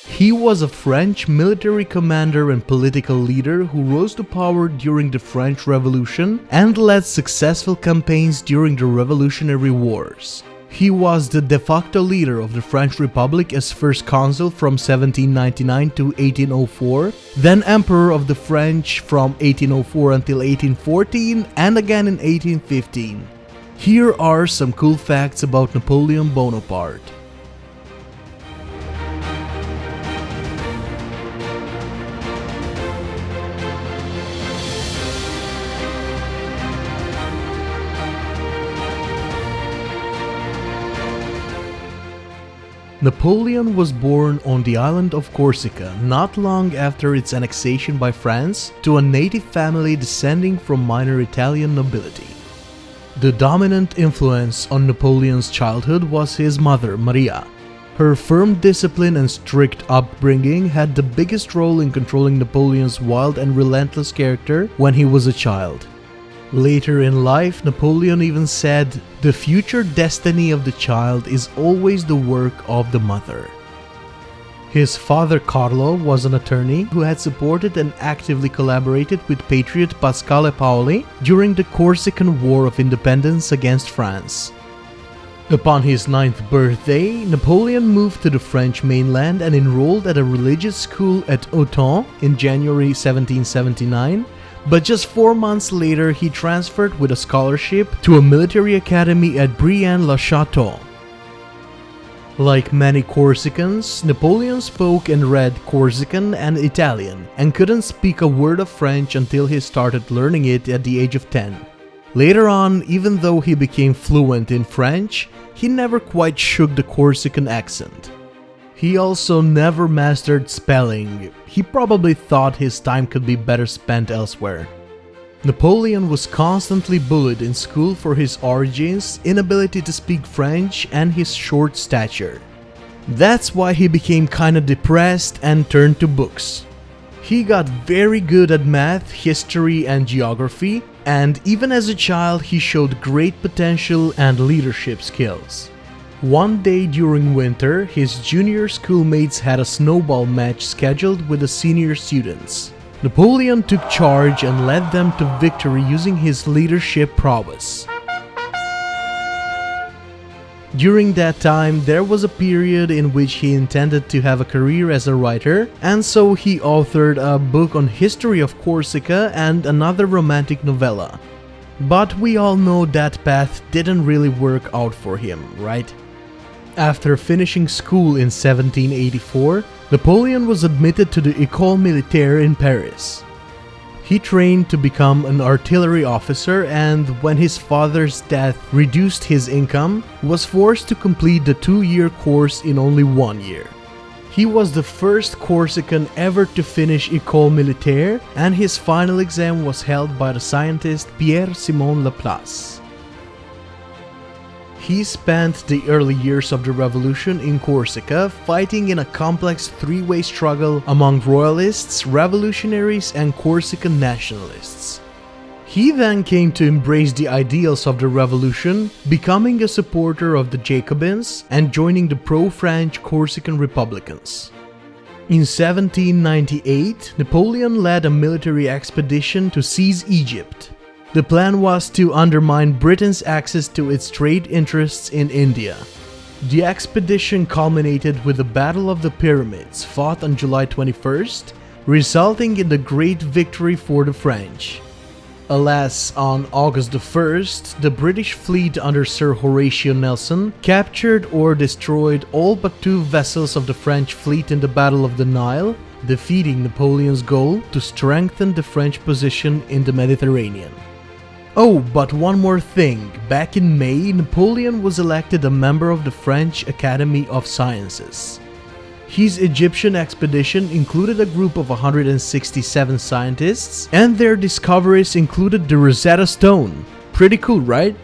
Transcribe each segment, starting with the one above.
He was a French military commander and political leader who rose to power during the French Revolution and led successful campaigns during the Revolutionary Wars. He was the de facto leader of the French Republic as first consul from 1799 to 1804, then emperor of the French from 1804 until 1814 and again in 1815. Here are some cool facts about Napoleon Bonaparte. Napoleon was born on the island of Corsica not long after its annexation by France to a native family descending from minor Italian nobility. The dominant influence on Napoleon's childhood was his mother, Maria. Her firm discipline and strict upbringing had the biggest role in controlling Napoleon's wild and relentless character when he was a child. Later in life, Napoleon even said, "The future destiny of the child is always the work of the mother." His father Carlo was an attorney who had supported and actively collaborated with patriot Pasquale Paoli during the Corsican War of Independence against France. Upon his 9th birthday, Napoleon moved to the French mainland and enrolled at a religious school at Autun in January 1779. But just 4 months later, he transferred with a scholarship to a military academy at Brienne-le-Château. Like many Corsicans, Napoleon spoke and read Corsican and Italian, and couldn't speak a word of French until he started learning it at the age of 10. Later on, even though he became fluent in French, he never quite shook the Corsican accent. He also never mastered spelling. He probably thought his time could be better spent elsewhere. Napoleon was constantly bullied in school for his origins, inability to speak French, and his short stature. That's why he became kinda depressed and turned to books. He got very good at math, history, and geography, and even as a child he showed great potential and leadership skills. One day during winter, his junior schoolmates had a snowball match scheduled with the senior students. Napoleon took charge and led them to victory using his leadership prowess. During that time, there was a period in which he intended to have a career as a writer, and so he authored a book on history of Corsica and another romantic novella. But we all know that path didn't really work out for him, right? After finishing school in 1784, Napoleon was admitted to the École Militaire in Paris. He trained to become an artillery officer, and when his father's death reduced his income, was forced to complete the 2-year course in only 1 year. He was the first Corsican ever to finish École Militaire, and his final exam was held by the scientist Pierre-Simon Laplace. He spent the early years of the revolution in Corsica fighting in a complex three-way struggle among royalists, revolutionaries, and Corsican nationalists. He then came to embrace the ideals of the revolution, becoming a supporter of the Jacobins and joining the pro-French Corsican Republicans. In 1798, Napoleon led a military expedition to seize Egypt. The plan was to undermine Britain's access to its trade interests in India. The expedition culminated with the Battle of the Pyramids, fought on July 21st, resulting in the great victory for the French. Alas, on August 1st, the British fleet under Sir Horatio Nelson captured or destroyed all but 2 vessels of the French fleet in the Battle of the Nile, defeating Napoleon's goal to strengthen the French position in the Mediterranean. Oh, but one more thing. Back in May, Napoleon was elected a member of the French Academy of Sciences. His Egyptian expedition included a group of 167 scientists, and their discoveries included the Rosetta Stone. Pretty cool, right?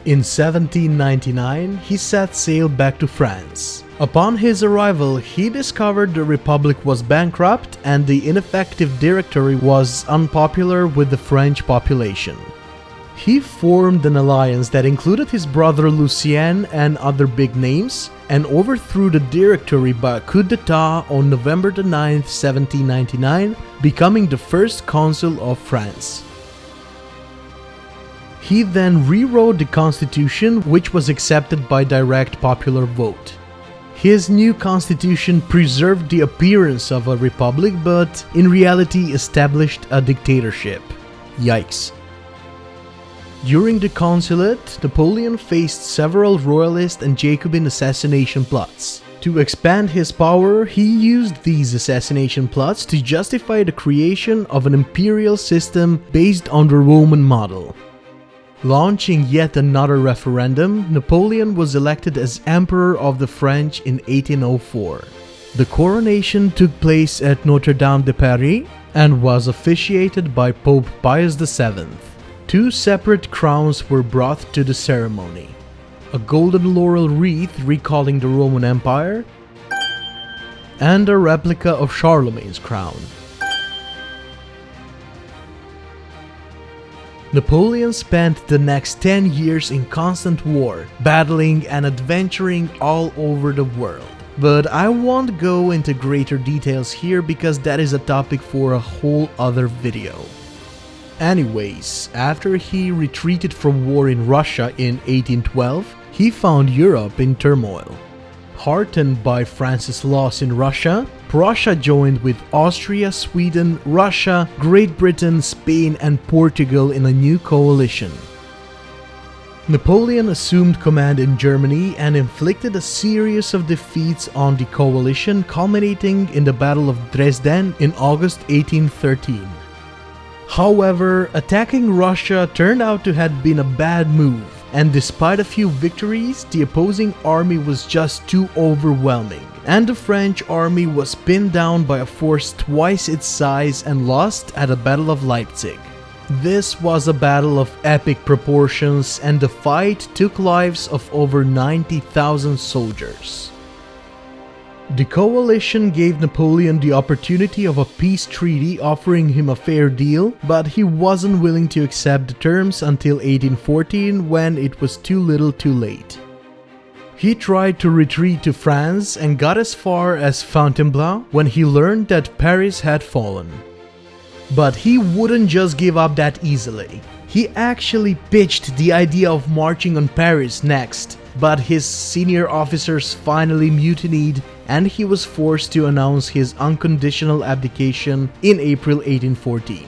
In 1799, he set sail back to France. Upon his arrival, he discovered the Republic was bankrupt and the ineffective Directory was unpopular with the French population. He formed an alliance that included his brother Lucien and other big names, and overthrew the Directory by a coup d'etat on November 9, 1799, becoming the first consul of France. He then rewrote the constitution, which was accepted by direct popular vote. His new constitution preserved the appearance of a republic, but in reality established a dictatorship. Yikes. During the consulate, Napoleon faced several royalist and Jacobin assassination plots. To expand his power, he used these assassination plots to justify the creation of an imperial system based on the Roman model. Launching yet another referendum, Napoleon was elected as Emperor of the French in 1804. The coronation took place at Notre Dame de Paris and was officiated by Pope Pius VII. Two separate crowns were brought to the ceremony: a golden laurel wreath recalling the Roman Empire, and a replica of Charlemagne's crown. Napoleon spent the next 10 years in constant war, battling and adventuring all over the world. But I won't go into greater details here because that is a topic for a whole other video. Anyways, after he retreated from war in Russia in 1812, he found Europe in turmoil. Heartened by France's loss in Russia, Prussia joined with Austria, Sweden, Russia, Great Britain, Spain and Portugal in a new coalition. Napoleon assumed command in Germany and inflicted a series of defeats on the coalition, culminating in the Battle of Dresden in August 1813. However, attacking Russia turned out to have been a bad move, and despite a few victories, the opposing army was just too overwhelming, and the French army was pinned down by a force twice its size and lost at the Battle of Leipzig. This was a battle of epic proportions, and the fight took lives of over 90,000 soldiers. The coalition gave Napoleon the opportunity of a peace treaty offering him a fair deal, but he wasn't willing to accept the terms until 1814, when it was too little too late. He tried to retreat to France and got as far as Fontainebleau when he learned that Paris had fallen. But he wouldn't just give up that easily. He actually pitched the idea of marching on Paris next, but his senior officers finally mutinied and he was forced to announce his unconditional abdication in April 1814.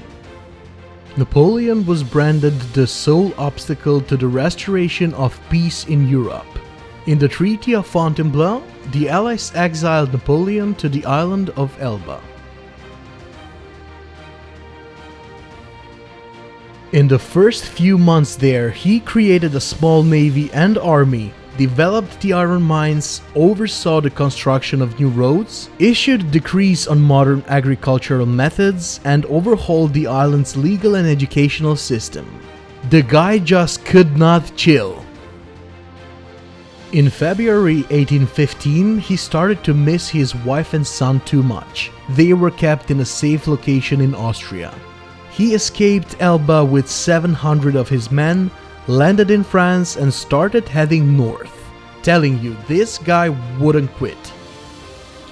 Napoleon was branded the sole obstacle to the restoration of peace in Europe. In the Treaty of Fontainebleau, the Allies exiled Napoleon to the island of Elba. In the first few months there, he created a small navy and army, developed the iron mines, oversaw the construction of new roads, issued decrees on modern agricultural methods, and overhauled the island's legal and educational system. The guy just could not chill. In February 1815, he started to miss his wife and son too much. They were kept in a safe location in Austria. He escaped Elba with 700 of his men, landed in France and started heading north. Telling you, this guy wouldn't quit.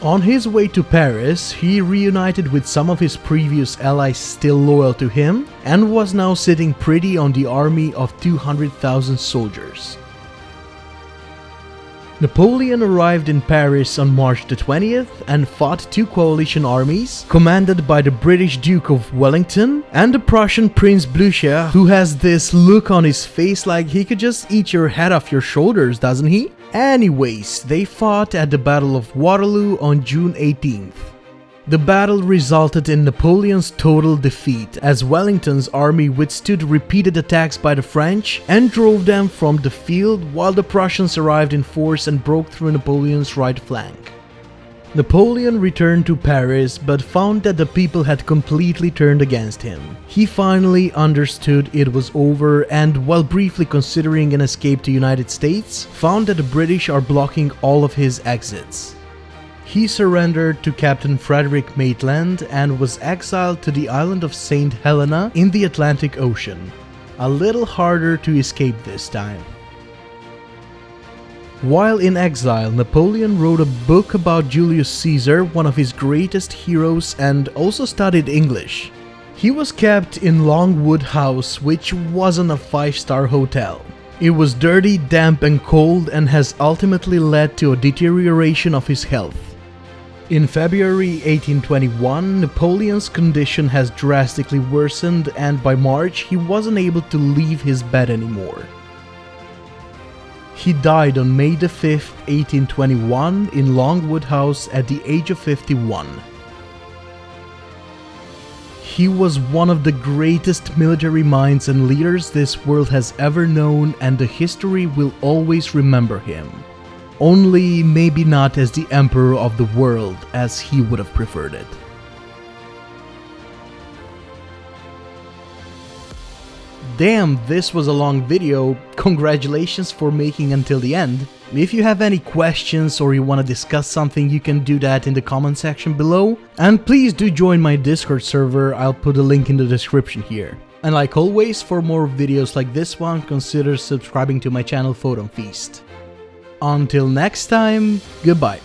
On his way to Paris, he reunited with some of his previous allies still loyal to him and was now sitting pretty on the army of 200,000 soldiers. Napoleon arrived in Paris on March the 20th and fought two coalition armies, commanded by the British Duke of Wellington and the Prussian Prince Blücher, who has this look on his face like he could just eat your head off your shoulders, doesn't he? Anyways, they fought at the Battle of Waterloo on June 18th. The battle resulted in Napoleon's total defeat, as Wellington's army withstood repeated attacks by the French and drove them from the field, while the Prussians arrived in force and broke through Napoleon's right flank. Napoleon returned to Paris but found that the people had completely turned against him. He finally understood it was over and, while briefly considering an escape to the United States, found that the British are blocking all of his exits. He surrendered to Captain Frederick Maitland and was exiled to the island of Saint Helena in the Atlantic Ocean. A little harder to escape this time. While in exile, Napoleon wrote a book about Julius Caesar, one of his greatest heroes, and also studied English. He was kept in Longwood House, which wasn't a 5-star hotel. It was dirty, damp and cold, and has ultimately led to a deterioration of his health. In February 1821, Napoleon's condition has drastically worsened, and by March he wasn't able to leave his bed anymore. He died on May 5, 1821 in Longwood House at the age of 51. He was one of the greatest military minds and leaders this world has ever known, and the history will always remember him. Only maybe not as the emperor of the world as he would have preferred it. Damn, this was a long video. Congratulations for making until the end. If you have any questions or you want to discuss something, you can do that in the comment section below. And please do join my Discord server, I'll put a link in the description here. And like always, for more videos like this one, consider subscribing to my channel Photon Feast. Until next time, goodbye.